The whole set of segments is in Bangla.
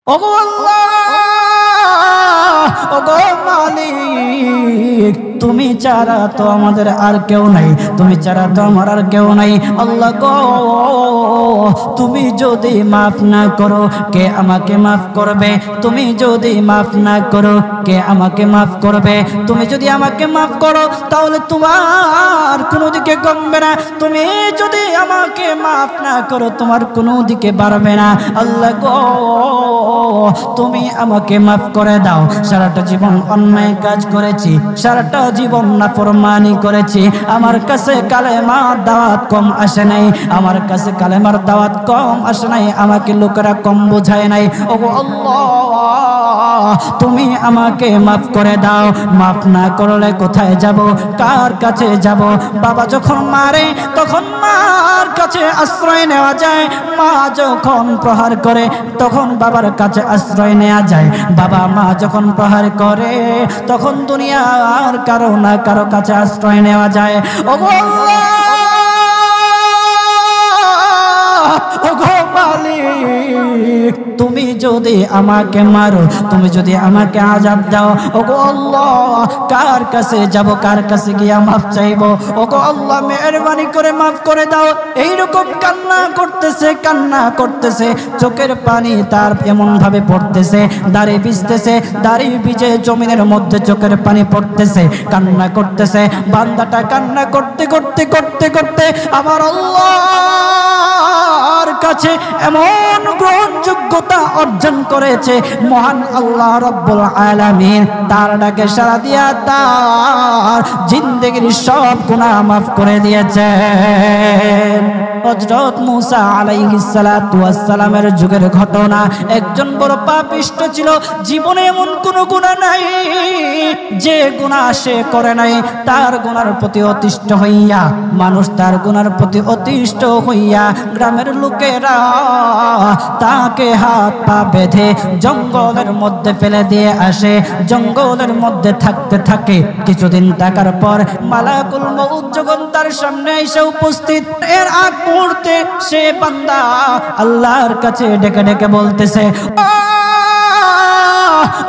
ওগো আল্লাহ, ওগো মালিক, তুমি ছাড়া তো আমাদের আর কেউ নাই, তুমি ছাড়া তো আমার আর কেউ নাই। আল্লাহ গো, তুমি যদি মাফ না করো কে আমাকে মাফ করবে? তুমি যদি মাফ না করো কে আমাকে মাফ করবে? তুমি যদি আমাকে মাফ করো তাহলে তোমার কোনো দিকে কমবে না, তুমি যদি আমাকে মাফ না করো তোমার কোনো দিকে বাড়বে না। আল্লাহ গো, তুমি আমাকে মাফ করে দাও। সারাটা জীবন অন্যায় কাজ করেছি, সারাটা জীবন নাফরমানি করেছি, আমার কাছে কালেমার দাওয়াত কম আসে নাই, আমার কাছে কালেমার দাওয়াত কম আসে নাই, আমাকে লোকেরা কম বোঝায় নাই। ওগো আল্লাহ, তুমি আমাকে মাফ করে দাও। মাফ না করলে কোথায় যাব, কার কাছে যাব? বাবা যখন মারে তখন মার কাছে আশ্রয় নেওয়া যায়, মা যখন প্রহার করে তখন বাবার কাছে আশ্রয় নেওয়া যায়, বাবা মা যখন প্রহার করে তখন দুনিয়ার কারো না কারো কাছে আশ্রয় নেওয়া যায়। ওগো আল্লাহ, ওগো মালিক, তুমি যদি আমাকে মারো, তুমি যদি আমাকে আযাব দাও, ওগো আল্লাহ, কার কাছে যাব, কার কাছে গিয়া মাফ চাইবো? ওগো আল্লাহ, মেহেরবানি করে মাফ করে দাও। এইরকম কান্না করতেছে, কান্না করতেছে, চোখের পানি তার এমন ভাবে পড়তেছে, দাড়ি ভিজতেছে, দাড়ি ভিজে জমিনের মধ্যে চোখের পানি পড়তেছে, কান্না করতেছে। বান্দাটা কান্না করতে করতে করতে করতে আমার আল্লাহর কাছে এমন গ্রহণযোগ্যতা অর্জন করেছে, মহান আল্লাহ রাব্বুল আলামিন তার ডাকে সাড়া দিয়া তার জিন্দেগির সব গুনাহ মাফ করে দিয়েছেন। হযরত মূসা আলাইহিস সালাতু ওয়াস সালামের যুগের ঘটনা। একজন বড় পাপিষ্ট ছিল, জীবনে এমন কোন গুনাহ নাই যে গুনাহ সে করে নাই। তার গুনার প্রতি অতিষ্ঠ হইয়া, মানুষ তার গুনার প্রতি অতিষ্ঠ হইয়া গ্রামের লোকেরা তাকে হাত পা বেঁধে জঙ্গলের মধ্যে ফেলে দিয়ে আসে। জঙ্গলের মধ্যে থাকতে থাকে, কিছুদিন থাকার পর মালাকুল মউত যখন তার সামনে এসে উপস্থিত, এর আগ মুহূর্তে সে বান্দা আল্লাহর কাছে ডেকে ডেকে বলতেছে,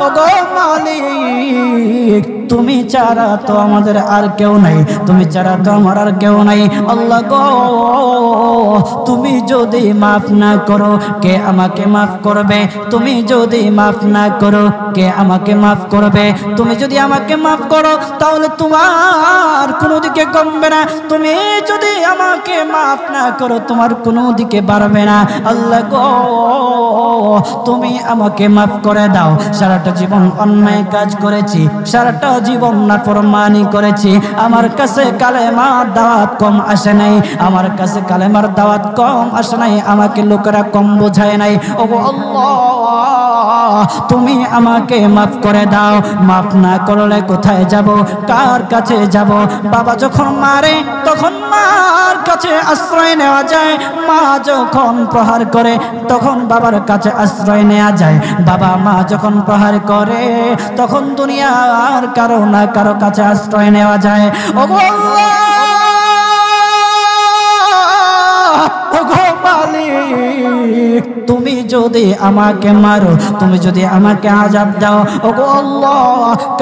ওগো মালিক, তুমি ছাড়া তো আমাদের আর কেউ নাই, তুমি ছাড়া তো আমার আর কেউ নাই। আল্লাহ গো, তুমি যদি মাফ না করো কে আমাকে মাফ করবে? তুমি যদি মাফ না করো কে আমাকে মাফ করবে? তুমি যদি আমাকে মাফ করো তাহলে তোমার কোনো দিকে কমবে না, তুমি যদি আমাকে মাফ না করো তোমার কোনো দিকে বাড়বে না। আল্লাহ গো, তুমি আমাকে মাফ করে দাও। সারাটা জীবন অন্যায় কাজ করেছি, সারাটা জীবন নাফরমানি করেছি, আমার কাছে কালেমার দাওয়াত কম আসে নাই, আমার কাছে কালেমার দাওয়াত কম আসে নাই, আমাকে লোকেরা কম বোঝায় নাই। ওগো আল্লাহ, তুমি আমাকে মাফ করে দাও। মাফ না করলে কোথায় যাব, কার কাছে যাব? বাবা যখন মারে তখন মার কাছে আশ্রয় নেওয়া যায়, মা যখন প্রহার করে তখন বাবার কাছে আশ্রয় নেওয়া যায়, বাবা মা যখন প্রহার করে তখন দুনিয়ার কারো না কারো কাছে আশ্রয় নেওয়া যায়। ওগো আল্লাহ, ওগো মালিক, তুমি যদি আমাকে মারো, তুমি যদি আমাকে আযাব দাও, ওগো আল্লাহ,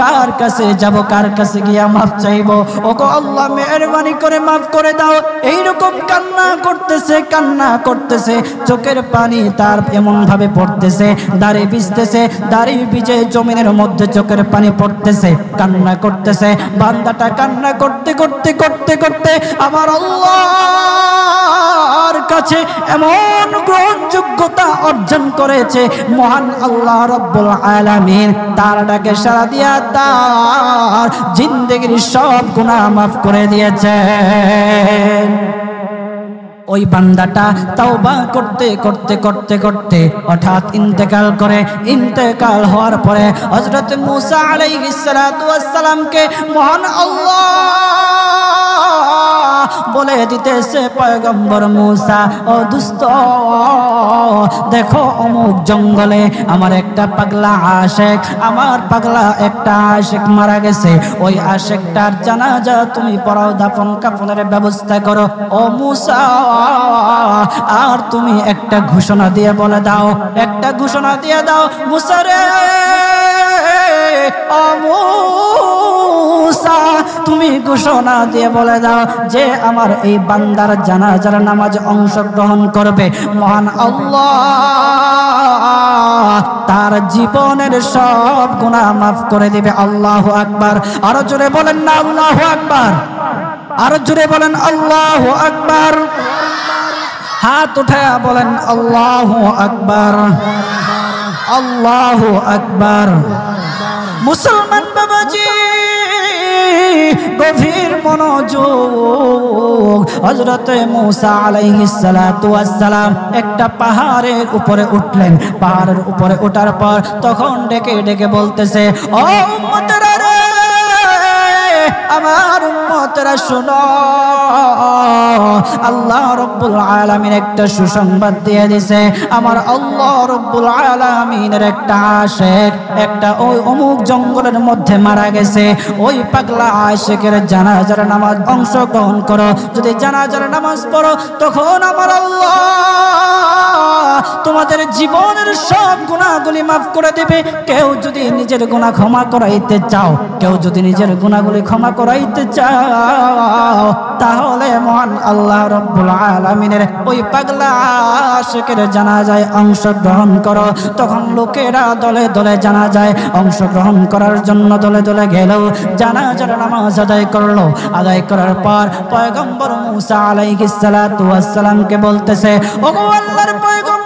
কার কাছে যাব, কার কাছে গিয়া মাফ চাইবো? ওগো আল্লাহ, মেহেরবানি করে মাফ করে দাও। এইরকম কান্না করতেছে, কান্না করতেছে, চোখের পানি তার এমন ভাবে পড়তেছে, দাড়ি ভিজতেছে, দাড়ি ভিজে জমিনের মধ্যে চোখের পানি পড়তেছে, কান্না করতেছে। বান্দাটা কান্না করতে করতে করতে করতে আমার আল্লাহর কাছে এমন গ্রহণযোগ্যতা অর্জন করেছে, মহান আল্লাহ রাব্বুল আলামিন তার ডাকে সাড়া দিয়া তার জিন্দেগির সব গুনাহ মাফ করে দিয়েছেন। ওই বান্দাটা তাওবা করতে করতে করতে করতে হঠাৎ ইন্তেকাল করে। ইন্তেকাল হওয়ার পরে হযরত মূসা আলাইহিস সালাতু ওয়াস সালামকে মহান আল্লাহ বলে দিতেছে পয়গম্বর মূসা, ও দুস্থ দেখো অমুক জঙ্গলে আমার একটা পাগলা আশেক, আমার পাগলা একটা আশেক মারা গেছে, ওই আশেকটার জানাজা তুমি পড়াও, দাফন কাফনের ব্যবস্থা করো। ও মূসা আর তুমি একটা ঘোষণা দিয়ে বলে দাও, একটা ঘোষণা দিয়ে দাও মূসা রে, ও মূসা তুমি ঘোষণা দিয়ে বলে দাও যে আমার এই বান্দার জানাজার নামাজে অংশগ্রহণ করবে, মহান আল্লাহ তার জীবনের সব গুনাহ মাফ করে দিবে। আল্লাহু আকবার। আরো জোরে বলেন না আল্লাহু আকবার, আরো জোরে বলেন আল্লাহু আকবার। হাত উঠায়া বলেন আল্লাহু আকবার, আল্লাহু আকবার। মুসলমান বাবাজি গভীর মনোযোগ। হযরত মূসা আলাইহিস সালাতু ওয়াস সালাম একটা পাহাড়ের উপরে উঠলেন। পাহাড়ের উপরে ওঠার পর তখন ডেকে ডেকে বলতেছে, ও উম্মতেরা রে, আমার উম্মতেরা শোনো, আল্লাহ রাব্বুল আলামিন একটা সুসংবাদ দিয়ে দিয়েছে। আমার আল্লাহ রাব্বুল আলামিনের একটা আশিক একটা ওই অমুক জঙ্গলের মধ্যে মারা গেছে, ওই পাগলা আশিকের জানাজার নামাজ অংশগ্রহণ করো। যদি জানাজার নামাজ পড়ো তখন আমার আল্লাহ তোমাদের জীবনের সব গুনাহগুলি মাফ করে দেবে। কেউ যদি নিজের গুনাহ ক্ষমা করাইতে চাও, কেউ যদি নিজের গুনাহগুলি ক্ষমা করাইতে চাও, তাহলে মহান আল্লাহ রাব্বুল আলামিনের ওই পাগলা আশিকের জানাজায় অংশগ্রহণ করো। তখন লোকেরা দলে দলে জানাজায় অংশগ্রহণ করার জন্য দলে দলে গেল, জানাজার নামাজ আদায় করলো। আদায় করার পর পয়গম্বর মূসা আলাইহিস সালাতু ওয়াস সালামকে বলতেছে, ওগো আল্লাহর পয়গম্বর,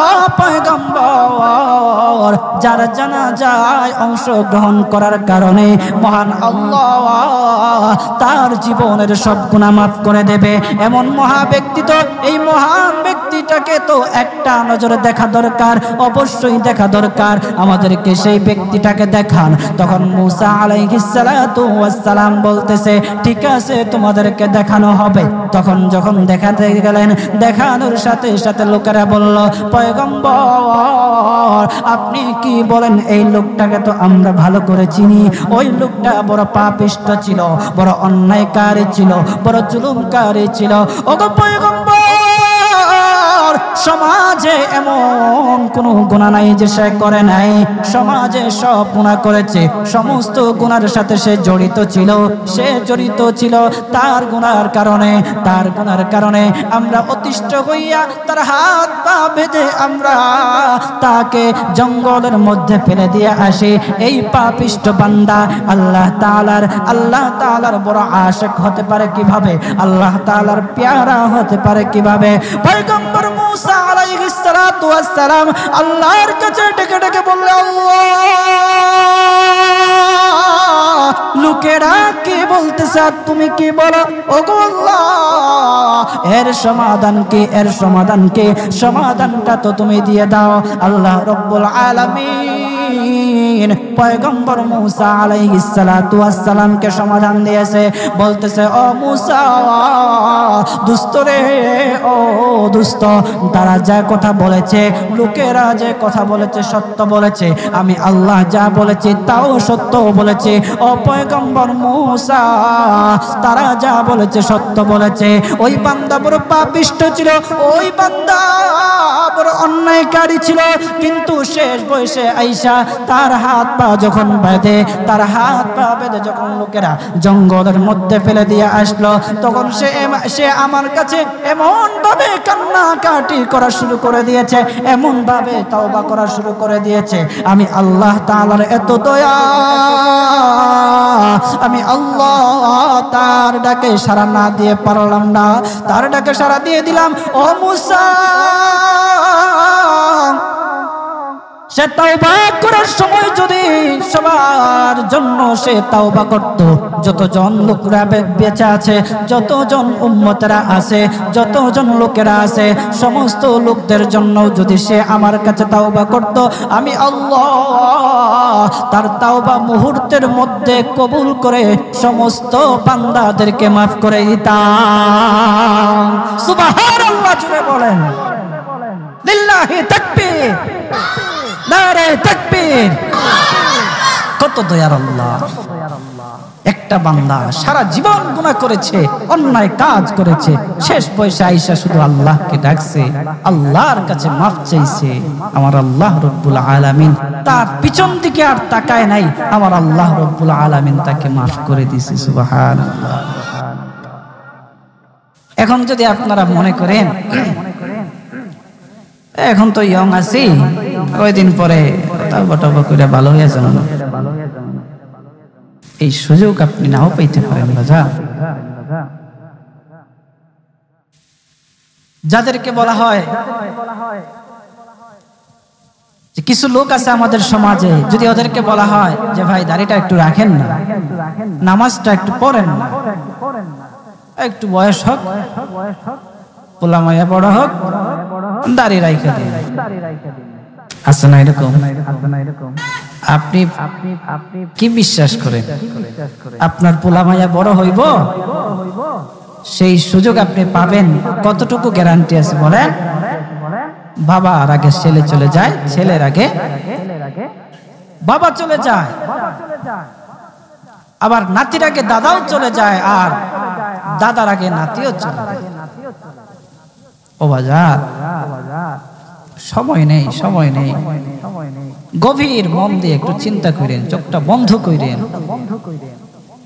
ও পয়গম্বর, যার জানাজায় অংশগ্রহণ করার কারণে মহান আল্লাহ তার জীবনের সব গুনাহ মাফ করে দেবে, এমন মহা ব্যক্তি তো এই মহান ব্যক্তিটাকে তো একটা নজরে দেখা দরকার, অবশ্যই দেখা দরকার, আমাদেরকে সেই ব্যক্তিটাকে দেখান। তখন মূসা আলাইহিস সালাতু ওয়াস সালাম বলতেছে, ঠিক আছে তোমাদেরকে দেখানো হবে। তখন যখন দেখাতে গেলেন, দেখানোর সাথে সাথে লোকেরা বলল, পয়গম্বর আপনি কি বলেন, এই লোকটাকে তো আমরা ভালো করে চিনি, ওই লোকটা বড় পাপিষ্ঠ ছিল, বড় অন্যায়কারী ছিল, বড় জুলুমকারী ছিল। ওগো পয়গম্বর, সমাজে এমন কোন গুনাহ নাই যে সে করে নাই, সমাজে সব গুনাহ করেছে, সমস্ত গুনার সাথে সে জড়িত ছিল, সে জড়িত ছিল। তার গুনার কারণে, তার গুনার কারণে আমরা অতিষ্ঠ হইয়া তার হাত পা বেঁধে আমরা তাকে জঙ্গলের মধ্যে ফেলে দিয়ে আসি। এই পাপিষ্ঠ বান্দা আল্লাহ তাআলার বড় আশিক হতে পারে কিভাবে, আল্লাহ তাআলার প্যারা হতে পারে কিভাবে? পয়গম্বর মূসা আলাইহিস সালাতু ওয়াস সালাম আল্লাহর কাছে ডেকে ডেকে বললে, আল্লাহ লোকেরা কি বলতেছে আর তুমি কি বলো? ওগো আল্লাহ এর সমাধান কি, এর সমাধান কি? সমাধানটা তো তুমি দিয়ে দাও। আল্লাহ রাব্বুল আলামিন পয়গম্বর মূসা আলাইহিস সালাতু ওয়াস সালামকে সমাধান দিয়েছে। বলতেছে, ও মূসা দুষ্ট রে, ও দুষ্ট, তারা যা কথা বলেছে, লোকেরা যে কথা বলেছে সত্য বলেছে, আমি আল্লাহ যা বলেছি তাও সত্য বলেছে। ও পয়গম্বর মূসা তারা যা বলেছে সত্য বলেছে। ওই বান্দা বড় পাপিষ্ঠ ছিল, ওই বান্দা বড় অন্যায়কারী ছিল, কিন্তু শেষ বয়সে আইসা তার হাত পা যখন বেঁধে, তার হাত পা বেঁধে যখন লোকেরা জঙ্গলের মধ্যে ফেলে দিয়ে আসলো, তখন সে আমার কাছে এমন ভাবে কান্নাকাটি করা শুরু করে দিয়েছে, এমন ভাবে তওবা করা শুরু করে দিয়েছে। আমি আল্লাহ তাআলার এত দয়া, আমি আল্লাহ তার ডাকে সাড়া না দিয়ে পারলাম না, তার ডাকে সাড়া দিয়ে দিলাম। ও মূসা সে তাওবা করার সময় যদি সবার জন্য সে তাওবা করত, যতজন লোকরা বেঁচে আছে, যতজন উম্মতেরা আছে, যতজন লোকেরা আছে, সমস্ত লোকদের জন্য যদি সে আমার কাছে তাওবা করত, আমি আল্লাহ তার তাওবা মুহূর্তের মধ্যে কবুল করে সমস্ত বান্দাদেরকে মাফ করে দিতাম। সুবহানাল্লাহ, জুড়ে বলেন লিল্লাহি তাকবীর, নারে তাকবীর। কত দয়ার আল্লাহ! একটা বান্দা সারা জীবন গুনাহ করেছে, অন্যায় কাজ করেছে, শেষ বয়সে আইসা শুধু আল্লাহকে ডাকছে, আল্লাহর কাছে মাফ চাইছে। আমার আল্লাহ রব্বুল আলামিন তার পিছন দিকে আর তাকায় নাই, আমার আল্লাহ রব্বুল আলামিন তাকে মাফ করে দিয়েছে। সুবহানাল্লাহ। এখন যদি আপনারা মনে করেন এখন তো ইয়ং আছি, কয়দিন পরে তাওবা টাওবা করে ভালো হয়ে যাবেন, এই সুযোগ আপনি নাও পাইতে পারেন। রাজা যাদেরকে বলা হয় যে কিছু লোক আছে আমাদের সমাজে, যদি ওদেরকে বলা হয় যে ভাই দাড়িটা একটু রাখেন না, নামাজটা একটু পড়েন না, একটু বয়স হোক, পোলা মাইয়া বড় হোক, দাড়ি রাইখা দিন, আছে না এরকম? আপনি কি বিশ্বাস করেন আপনার পোলা মাইয়া বড় হইব? সেই সুযোগ আপনি পাবেন? কতটুকু গ্যারান্টি আছে বলেন? বাবার আগে ছেলে চলে যায়, ছেলের আগে বাবা চলে যায়, আবার নাতির আগে দাদাও চলে যায়, আর দাদার আগে নাতিও চলে যায়। ও বাজার, সময় নেই, সময় নেই। গভীর মন দিয়ে একটু চিন্তা করেন, চোখটা বন্ধ করেন।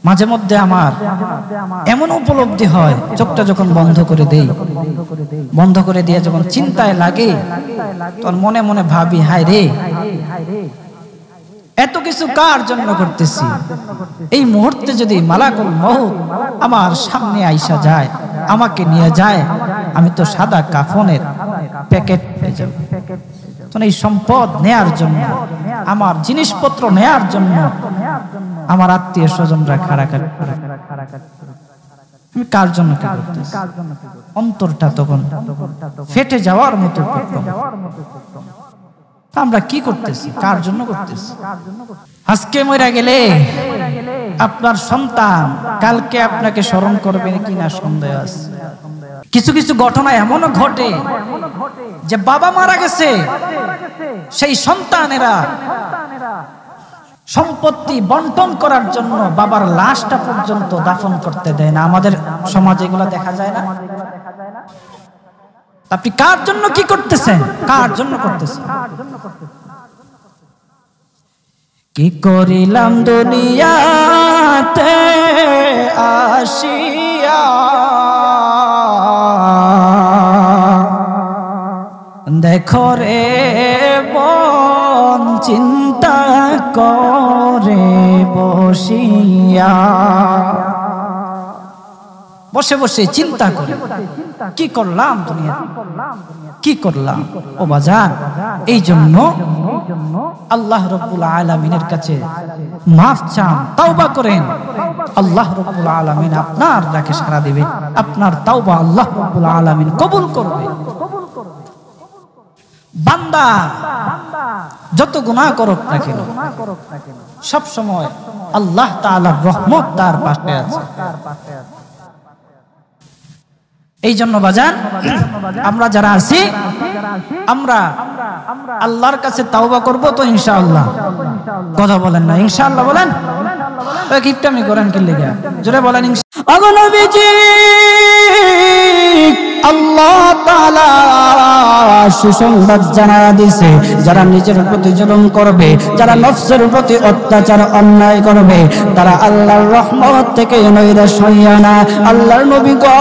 মাঝে মধ্যে আমার এমন উপলব্ধি হয়, চোখটা যখন বন্ধ করে দেই, বন্ধ করে দিয়ে যখন চিন্তায় লাগে, তখন মনে মনে ভাবি, হায় রে, এত কিছু কার জন্য করতেছি? এই মুহূর্তে যদি মালাকুল মউত আমার সামনে আইসা যায়, আমাকে নিয়ে যায়, আমি তো সাদা কাফনের প্যাকেট হয়ে যাব। এই সম্পদ নেয়ার জন্য, আমার জিনিসপত্র নেয়ার জন্য আমার আত্মীয় স্বজনরা খাড়াখাড়ি করে, আমি কার জন্য কি করতেছি? অন্তরটা তখন ফেটে যাওয়ার মতো। আমরা কি করতেছি? কার জন্য করতেছি? আজকে মরে গেলে আপনার সন্তান কালকে আপনাকে স্মরণ করবে কিনা সন্দেহ আছে। কিছু কিছু ঘটনা এমনও ঘটে যে বাবা মারা গেছে, সেই সন্তানেরা সম্পত্তি বন্টন করার জন্য বাবার লাশটা পর্যন্ত দাফন করতে দেয় না। আমাদের সমাজে এগুলো দেখা যায় না? আপনি কার জন্য কি করতেছেন? কার জন্য করতেছেন? কি করিলাম দুনিয়াতে আসিয়া, দেখো রে মন চিন্তা করে বসিয়া, বসে বসে চিন্তা করে কি করলাম দুনিয়াতে, কি করলাম। ও বাজান, এই জন্য আল্লাহ রাব্বুল আলামিনের কাছে মাফ চান, তাওবা করেন। আল্লাহ রাব্বুল আলামিন আপনার ডাকে সাড়া দিবে, আপনার তাওবা আল্লাহ রাব্বুল আলামিন কবুল করবে। বান্দা যত গুনাহ করুক না কেন, সব সময় আল্লাহ তাআলার রহমত তার পাশে আছে। এই জন্য বাজান, আমরা যারা আছি, আমরা আল্লাহর কাছে তাওবা করব তো ইনশাআল্লাহ। কথা বলেন না ইনশাআল্লাহ? বলেন, কিপটামি করেন কি লেগে? জোরে বলেন ইনশাআল্লাহ। নবীজি আল্লাহ তাআলা সুসংবাদ জানায়া দিয়েছে, যারা নিজের প্রতি জুলুম করবে, যারা নফসের প্রতি অত্যাচার অন্যায় করবে, তারা আল্লাহর রহমত থেকে নৈরাশ হইয়া না। আল্লাহর নবী গো,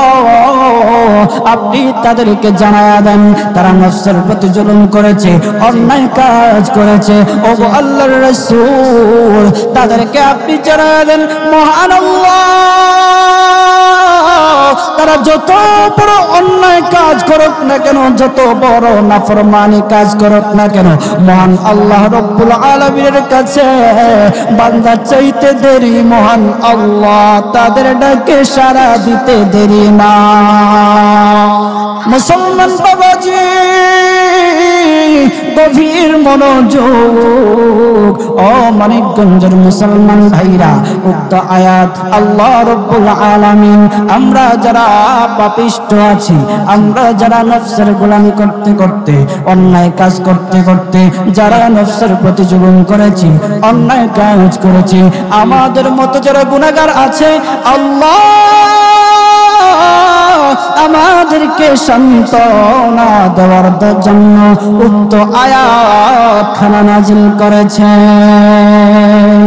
আপনি তাদেরকে জানায়া দেন, তারা নফসের প্রতি জুলুম করেছে, অন্যায় কাজ করেছে। ও গো আল্লাহর রাসূল, তাদেরকে আপনি জানায়া দেন, মহান আল্লাহ তারা যত বড় অন্যায় কাজ করুক না কেন, যত বড় নাফরমানি কাজ করুক না কেন, মহান আল্লাহ রব্বুল আলামিনের কাছে বান্দা চাইতে দেরি মহান আল্লাহ তাদের ডাকে সাড়া দিতে দেরি না। মুসলমান বাবাজি গভীর মনোযোগ, ও মানিকগঞ্জের মুসলমান ভাইরা, উক্ত আয়াত আল্লাহ রব্বুল আলামিন আমরা যারা পাপিষ্ঠ আছি, আমরা যারা নফসের গোলামি করতে করতে, অন্যায় কাজ করতে করতে যারা নফসের প্রতি জুলুম করেছি, অন্যায় কাজ করেছি, আমাদের মতো যারা গুনাহগার আছে, আল্লাহ আমাদেরকে সান্ত্বনা দেওয়ার জন্য উক্ত আয়াত খানা নাজিল করেছেন।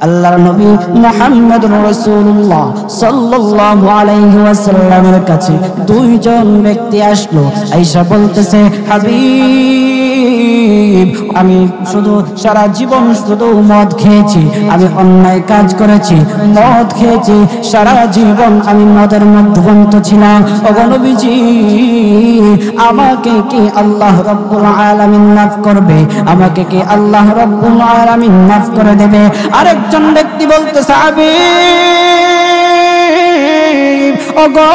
আল্লাহর নবী মুহাম্মদুর রাসূলুল্লাহ সাল্লাল্লাহু আলাইহি ওয়াসাল্লামের কাছে দুইজন ব্যক্তি আসলো, আয়েশা বলতেছে, হাবিব, আমি শুধু সারা জীবন শুধু মদ খেয়েছি, আমি অন্যায় কাজ করেছি, মদ খেয়েছি, সারা জীবন আমি মদের মধ্যবন্ত ছিলাম, ওগো নবীজি আমাকে কি আল্লাহ রাব্বুল আলামিন মাফ করবে? আমাকে কি আল্লাহ রাব্বুল আলামিন মাফ করে দেবে? আরেকজন ব্যক্তি বলতেছে, হাবিব, ওগো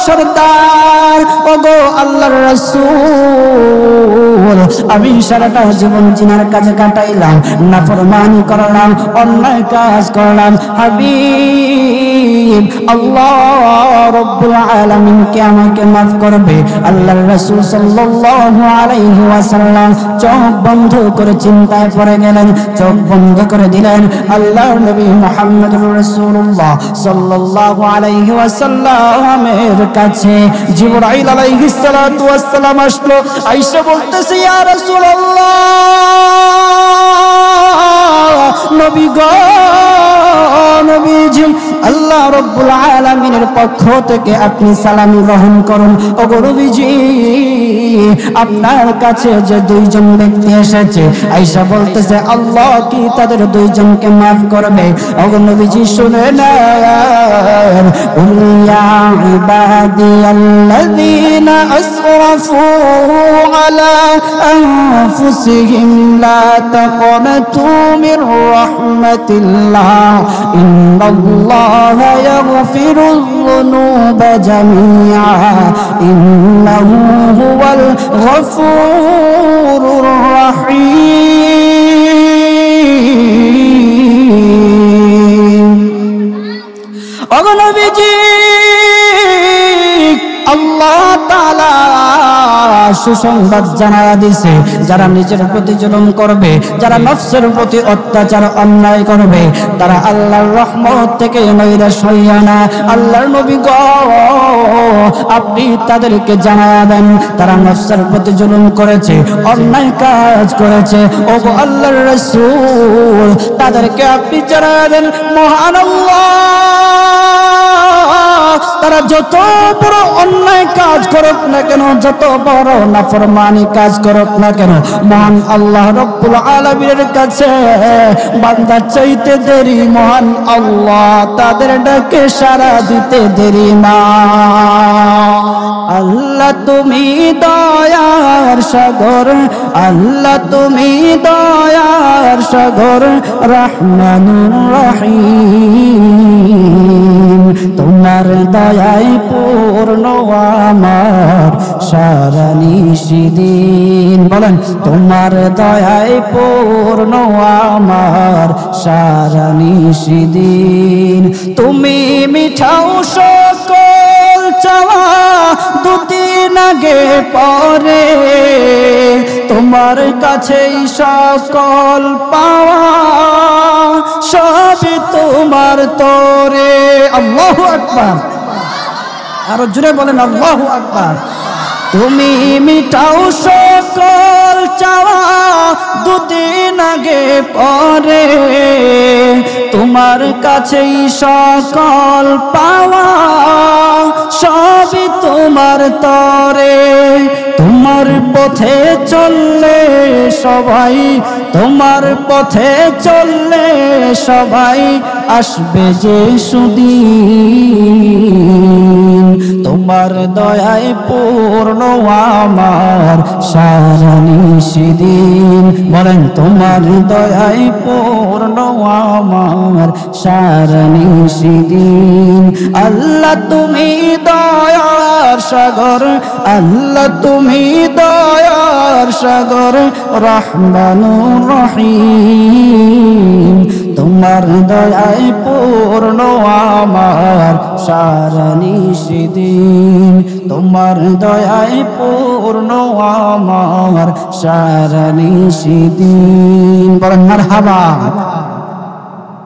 সরদার, ওগো আল্লাহর রাসূল, আমি সারাটা জীবন জিনার কাজে কাটাইলাম, নাফরমানি করলাম, অন্যায় কাজ করলাম, হাবিব আল্লাহ রব্বুল আলামিন কে আমাকে মাফ করবে? আল্লাহর রাসূল সাল্লাল্লাহু আলাইহি ওয়াসাল্লাম চোখ বন্ধ করে চিন্তায় পড়ে গেলেন, চোখ বন্ধ করে দিলেন। আল্লাহর নবী মুহাম্মদুর রাসূলুল্লাহ সাল্লাল্লাহু আলাইহি ওয়াসাল্লামের কাছে জিবরাইল আলাইহিস সালাতু ওয়াস সালাম আসলো। আয়েশা বলতেছে, ইয়া রাসূলুল্লাহ, নবী গো, নবীজি, আল্লাহ রব্বুল আলামিনের পক্ষ থেকে আপনি সালামি গ্রহণ করুন। ওগো নবীজি, আপনার কাছে যে দুইজন ব্যক্তি এসেছে, আয়েশা বলতেছে, আল্লাহ কি তাদের দুইজনকে মাফ করবে? ওগো নবীজি শুনে নেন, কুল ইয়া ইবাদিয়াল্লাযীনা আসরাফু আলা আনফুসিহিম লা তাকনাতু মির রাহমাতিল্লাহ ইন্নাল্লাহা ইয়াগফিরুয যুনুবা জামিআ ইন্নাহু হুয়াল গফুরুর রাহিম। ওগো নবীজি, আল্লাহ তাআলা সুসংবাদ জানায়া দিছে, যারা নিজের প্রতি জুলুম করবে, যারা নফসের প্রতি অত্যাচার অন্যায় করবে, তারা আল্লাহর রহমত থেকে নৈরাশ হইয়া না। আল্লাহর নবী গো, আপনি তাদেরকে জানায়া দেন, তারা নফসের প্রতি জুলুম করেছে, অন্যায় কাজ করেছে, ওগো আল্লাহর রাসূল তাদেরকে আপনি জানায়া দেন, মহান আল্লাহ তারা যত বড় অন্যায় কাজ করুক না কেন, যত বড় নাফরমানি কাজ করুক না কেন, মহান আল্লাহ রব্বুল আলামিনের কাছে বান্দা চাইতে দেরি মহান আল্লাহ তাদের ডাকে সাড়া দিতে দেরি না। আল্লাহ তুমি দয়ার সাগর, আল্লাহ তুমি দয়ার সাগর, রহমানুর রহিম, তোমার দয়ায় পূর্ণ আমার সারা নিশিদিন। বলেন, তোমার দয়ায় পূর্ণ আমার সারা নিশিদিন। তুমি মিঠাও সকল চাওয়া দুদিন আগে পরে, তোমার কাছেই সকল পাওয়া সবই তোমার তরে। আল্লাহু আকবার, আরো জোরে বলেন আল্লাহু আকবার। তুমি মিটাও সকল চাওয়া দুদিন আগে পরে, তোমার কাছেই সকল পাওয়া সবই তোমার তরে। তোমার পথে চললে সবাই, তোমার পথে চললে সবাই আসবে যে সুদিন। তোমার দয়ায় পূর্ণ আমার সারা নিশিদিন। বলেন তোমার দয়ায় পূর্ণ আমার সারা নিশিদিন। আল্লাহ তুমি দয়ার সাগর, আল্লাহ তুমি দয়ার সাগর, রহমানুর রহিম। তোমার দয়ায় পূর্ণ আমার সারা নিশিদিন। তোমার দয়ায় পূর্ণ আমার সারা নিশিদিন। বলেন মারহাবা।